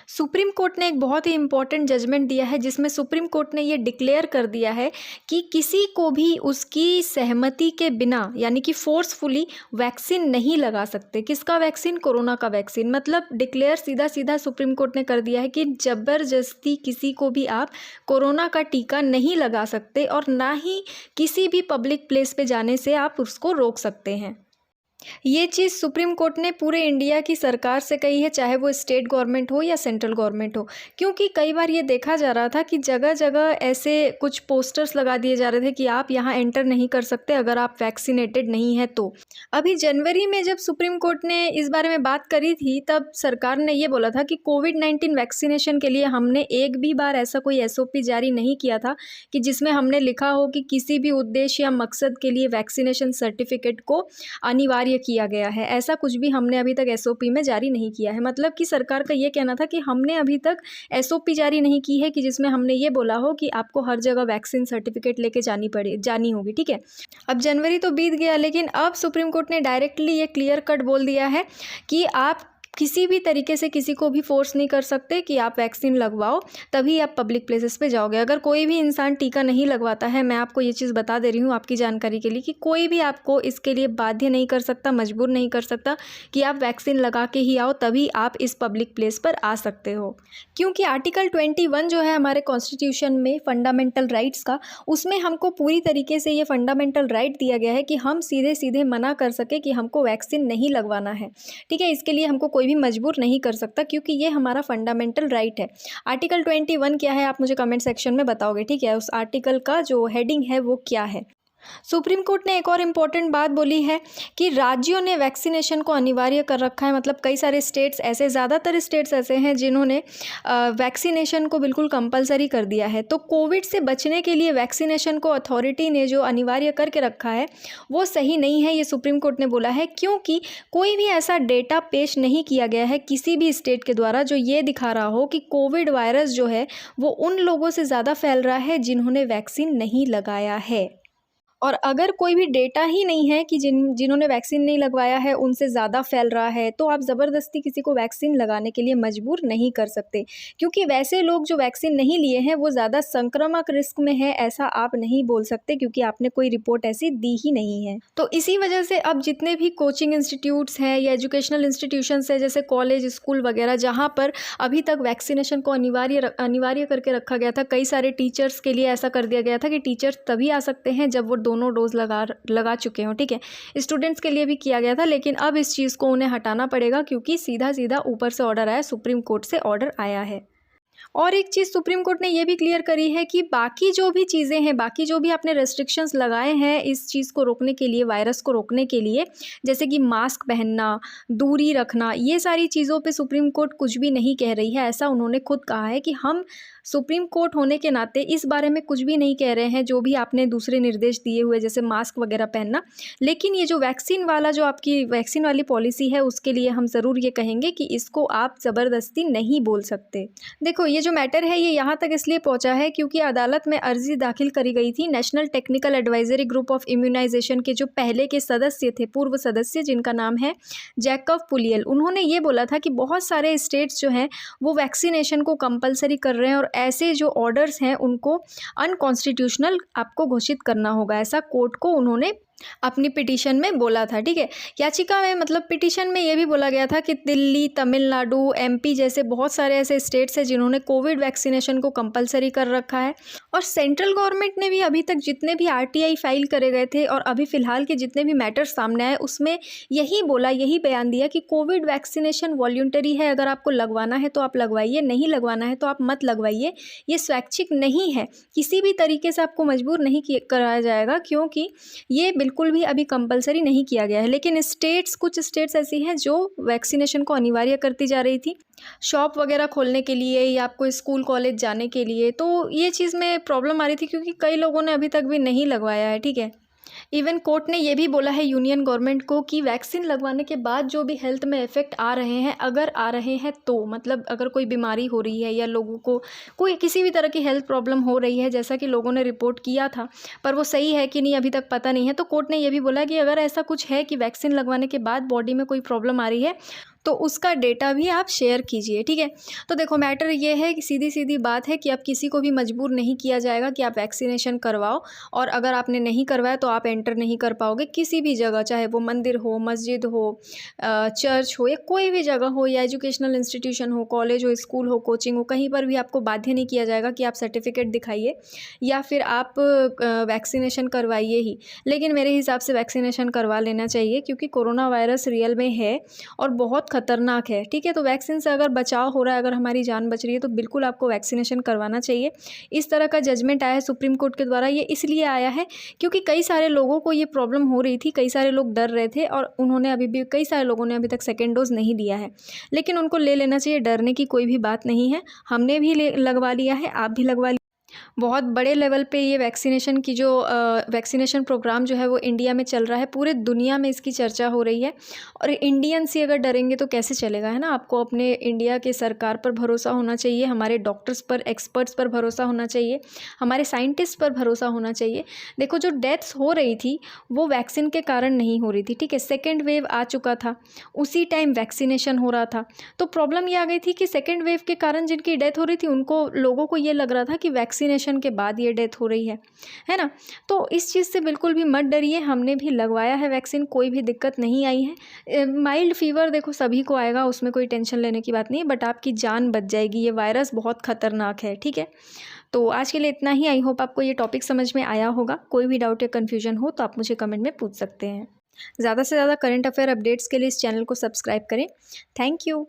Supreme court ने एक बहुत ही इम्पोर्टेंट जजमेंट दिया है जिसमें सुप्रीम कोर्ट ने ये डिक्लेयर कर दिया है कि किसी को भी उसकी सहमति के बिना यानी कि फोर्सफुली वैक्सीन नहीं लगा सकते। किसका वैक्सीन? कोरोना का वैक्सीन। मतलब डिक्लेयर सीधा सीधा सुप्रीम कोर्ट ने कर दिया है कि ज़बरदस्ती किसी को भी आप कोरोना का टीका नहीं लगा सकते और ना ही किसी भी पब्लिक प्लेस पे जाने से आप उसको रोक सकते हैं। ये चीज़ सुप्रीम कोर्ट ने पूरे इंडिया की सरकार से कही है, चाहे वो स्टेट गवर्नमेंट हो या सेंट्रल गवर्नमेंट हो, क्योंकि कई बार ये देखा जा रहा था कि जगह जगह ऐसे कुछ पोस्टर्स लगा दिए जा रहे थे कि आप यहाँ एंटर नहीं कर सकते अगर आप वैक्सीनेटेड नहीं हैं तो। अभी जनवरी में जब सुप्रीम कोर्ट ने इस बारे में बात करी थी तब सरकार ने ये बोला था कि कोविड-19 वैक्सीनेशन के लिए हमने एक भी बार ऐसा कोई SOP जारी नहीं किया था कि जिसमें हमने लिखा हो कि किसी भी उद्देश्य या मकसद के लिए वैक्सीनेशन सर्टिफिकेट को अनिवार्य किया गया है। ऐसा कुछ भी हमने अभी तक SOP में जारी नहीं किया है। मतलब कि सरकार का ये कहना था कि हमने अभी तक SOP जारी नहीं की है कि जिसमें हमने ये बोला हो कि आपको हर जगह वैक्सीन सर्टिफिकेट लेके जानी होगी। ठीक है, अब जनवरी तो बीत गया, लेकिन अब सुप्रीम कोर्ट ने डायरेक्टली ये क्लियर कट बोल दिया है कि आप किसी भी तरीके से किसी को भी फोर्स नहीं कर सकते कि आप वैक्सीन लगवाओ, तभी आप पब्लिक प्लेसेस पे जाओगे। अगर कोई भी इंसान टीका नहीं लगवाता है, मैं आपको ये चीज़ बता दे रही हूँ आपकी जानकारी के लिए कि कोई भी आपको इसके लिए बाध्य नहीं कर सकता, मजबूर नहीं कर सकता कि आप वैक्सीन लगा के ही आओ तभी आप इस पब्लिक प्लेस पर आ सकते हो। क्योंकि आर्टिकल 21 जो है हमारे कॉन्स्टिट्यूशन में फंडामेंटल राइट्स का, उसमें हमको पूरी तरीके से ये फंडामेंटल राइट दिया गया है कि हम सीधे सीधे मना कर सके कि हमको वैक्सीन नहीं लगवाना है। ठीक है, इसके लिए हमको कोई भी मजबूर नहीं कर सकता क्योंकि ये हमारा फंडामेंटल राइट है। आर्टिकल 21 क्या है आप मुझे कमेंट सेक्शन में बताओगे। ठीक है, उस आर्टिकल का जो हेडिंग है वो क्या है। सुप्रीम कोर्ट ने एक और इम्पॉर्टेंट बात बोली है कि राज्यों ने वैक्सीनेशन को अनिवार्य कर रखा है। मतलब कई सारे स्टेट्स ऐसे, ज़्यादातर स्टेट्स ऐसे हैं जिन्होंने वैक्सीनेशन को बिल्कुल कंपलसरी कर दिया है। तो कोविड से बचने के लिए वैक्सीनेशन को अथॉरिटी ने जो अनिवार्य करके रखा है वो सही नहीं है, ये सुप्रीम कोर्ट ने बोला है, क्योंकि कोई भी ऐसा डेटा पेश नहीं किया गया है किसी भी स्टेट के द्वारा जो ये दिखा रहा हो कि कोविड वायरस जो है वो उन लोगों से ज़्यादा फैल रहा है जिन्होंने वैक्सीन नहीं लगाया है। और अगर कोई भी डेटा ही नहीं है कि जिन्होंने वैक्सीन नहीं लगवाया है उनसे ज़्यादा फैल रहा है, तो आप ज़बरदस्ती किसी को वैक्सीन लगाने के लिए मजबूर नहीं कर सकते, क्योंकि वैसे लोग जो वैक्सीन नहीं लिए हैं वो ज़्यादा संक्रामक रिस्क में है, ऐसा आप नहीं बोल सकते क्योंकि आपने कोई रिपोर्ट ऐसी दी ही नहीं है। तो इसी वजह से अब जितने भी कोचिंग इंस्टीट्यूट्स हैं या एजुकेशनल इंस्टीट्यूशंस है जैसे कॉलेज, स्कूल वगैरह, जहाँ पर अभी तक वैक्सीनेशन को अनिवार्य करके रखा गया था, कई सारे टीचर्स के लिए ऐसा कर दिया गया था कि टीचर्स तभी आ सकते हैं जब वो दोनों डोज लगा चुके हो। ठीक है, स्टूडेंट्स के लिए भी किया गया था, लेकिन अब इस चीज़ को उन्हें हटाना पड़ेगा क्योंकि सीधा सीधा ऊपर से ऑर्डर आया, सुप्रीम कोर्ट से ऑर्डर आया है। और एक चीज़ सुप्रीम कोर्ट ने ये भी क्लियर करी है कि बाकी जो भी चीज़ें हैं, बाकी जो भी आपने रेस्ट्रिक्शंस लगाए हैं इस चीज़ को रोकने के लिए, वायरस को रोकने के लिए, जैसे कि मास्क पहनना, दूरी रखना, ये सारी चीज़ों पे सुप्रीम कोर्ट कुछ भी नहीं कह रही है। ऐसा उन्होंने खुद कहा है कि हम सुप्रीम कोर्ट होने के नाते इस बारे में कुछ भी नहीं कह रहे हैं जो भी आपने दूसरे निर्देश दिए हुए जैसे मास्क वगैरह पहनना, लेकिन ये जो वैक्सीन वाला जो आपकी वैक्सीन वाली पॉलिसी है उसके लिए हम ज़रूर ये कहेंगे कि इसको आप ज़बरदस्ती नहीं बोल सकते। देखो, ये जो मैटर है ये यहाँ तक इसलिए पहुँचा है क्योंकि अदालत में अर्जी दाखिल करी गई थी national technical advisory group of immunisation के जो पहले के सदस्य थे, पूर्व सदस्य, जिनका नाम है जैकब पुलियल। उन्होंने ये बोला था कि बहुत सारे स्टेट्स जो हैं वो वैक्सीनेशन को कंपलसरी कर रहे हैं और ऐसे जो ऑर्डर्स हैं उनको अनकॉन्स्टिट्यूशनल आपको घोषित करना होगा, ऐसा कोर्ट को उन्होंने अपनी पिटीशन में बोला था। ठीक है, याचिका में मतलब पिटीशन में ये भी बोला गया था कि दिल्ली, तमिलनाडु, MP जैसे बहुत सारे ऐसे स्टेट्स हैं जिन्होंने कोविड वैक्सीनेशन को कंपलसरी कर रखा है। और सेंट्रल गवर्नमेंट ने भी अभी तक जितने भी RTI फाइल करे गए थे और अभी फ़िलहाल के जितने भी मैटर्स सामने आए उसमें यही बोला, यही बयान दिया कि कोविड वैक्सीनेशन वॉल्यूंटरी है, अगर आपको लगवाना है तो आप लगवाइए, नहीं लगवाना है तो आप मत लगवाइए। ये स्वैच्छिक नहीं है, किसी भी तरीके से आपको मजबूर नहीं कराया जाएगा क्योंकि ये बिल्कुल भी अभी कंपलसरी नहीं किया गया है। लेकिन कुछ स्टेट्स ऐसी हैं जो वैक्सीनेशन को अनिवार्य करती जा रही थी शॉप वगैरह खोलने के लिए या आपको स्कूल कॉलेज जाने के लिए, तो ये चीज़ में प्रॉब्लम आ रही थी क्योंकि कई लोगों ने अभी तक भी नहीं लगवाया है। ठीक है, इवन कोर्ट ने ये भी बोला है यूनियन गवर्नमेंट को कि वैक्सीन लगवाने के बाद जो भी हेल्थ में इफ़ेक्ट आ रहे हैं, अगर आ रहे हैं तो मतलब अगर कोई बीमारी हो रही है या लोगों को कोई किसी भी तरह की हेल्थ प्रॉब्लम हो रही है, जैसा कि लोगों ने रिपोर्ट किया था, पर वो सही है कि नहीं अभी तक पता नहीं है, तो कोर्ट ने ये भी बोला कि अगर ऐसा कुछ है कि वैक्सीन लगवाने के बाद बॉडी में कोई प्रॉब्लम आ रही है तो उसका डेटा भी आप शेयर कीजिए, ठीक है। तो देखो मैटर ये है कि सीधी सीधी बात है कि अब किसी को भी मजबूर नहीं किया जाएगा कि आप वैक्सीनेशन करवाओ, और अगर आपने नहीं करवाया तो आप एंटर नहीं कर पाओगे किसी भी जगह, चाहे वो मंदिर हो, मस्जिद हो, चर्च हो, या कोई भी जगह हो, या एजुकेशनल इंस्टीट्यूशन हो, कॉलेज हो, स्कूल हो, कोचिंग हो, कहीं पर भी आपको बाध्य नहीं किया जाएगा कि आप सर्टिफिकेट दिखाइए या फिर आप वैक्सीनेशन करवाइए ही। लेकिन मेरे हिसाब से वैक्सीनेशन करवा लेना चाहिए, क्योंकि कोरोना वायरस रियल में है और बहुत ख़तरनाक है, ठीक है। तो वैक्सीन से अगर बचाव हो रहा है, अगर हमारी जान बच रही है, तो बिल्कुल आपको वैक्सीनेशन करवाना चाहिए। इस तरह का जजमेंट आया है सुप्रीम कोर्ट के द्वारा, ये इसलिए आया है क्योंकि कई सारे लोगों को ये प्रॉब्लम हो रही थी, कई सारे लोग डर रहे थे, और उन्होंने कई सारे लोगों ने अभी तक सेकेंड डोज नहीं लिया है, लेकिन उनको ले लेना चाहिए। डरने की कोई भी बात नहीं है, हमने भी लगवा लिया है, आप भी लगवा। बहुत बड़े लेवल पे ये वैक्सीनेशन की जो वैक्सीनेशन प्रोग्राम जो है वो इंडिया में चल रहा है, पूरे दुनिया में इसकी चर्चा हो रही है। और इंडियंस ही अगर डरेंगे तो कैसे चलेगा, है ना। आपको अपने इंडिया के सरकार पर भरोसा होना चाहिए, हमारे डॉक्टर्स पर, एक्सपर्ट्स पर भरोसा होना चाहिए, हमारे साइंटिस्ट पर भरोसा होना चाहिए। देखो जो डेथ्स हो रही थी वो वैक्सीन के कारण नहीं हो रही थी, ठीक है। सेकेंड वेव आ चुका था, उसी टाइम वैक्सीनेशन हो रहा था, तो प्रॉब्लम ये आ गई थी कि सेकेंड वेव के कारण जिनकी डेथ हो रही थी उनको, लोगों को ये लग रहा था कि वैक्सीनेशन के बाद ये डेथ हो रही है ना। तो इस चीज़ से बिल्कुल भी मत डरिए, हमने भी लगवाया है वैक्सीन, कोई भी दिक्कत नहीं आई है। माइल्ड फीवर देखो सभी को आएगा, उसमें कोई टेंशन लेने की बात नहीं है, बट आपकी जान बच जाएगी। ये वायरस बहुत ख़तरनाक है, ठीक है। तो आज के लिए इतना ही। आई होप आपको ये टॉपिक समझ में आया होगा। कोई भी डाउट या कन्फ्यूजन हो तो आप मुझे कमेंट में पूछ सकते हैं। ज़्यादा से ज़्यादा करंट अफेयर अपडेट्स के लिए इस चैनल को सब्सक्राइब करें। Thank you.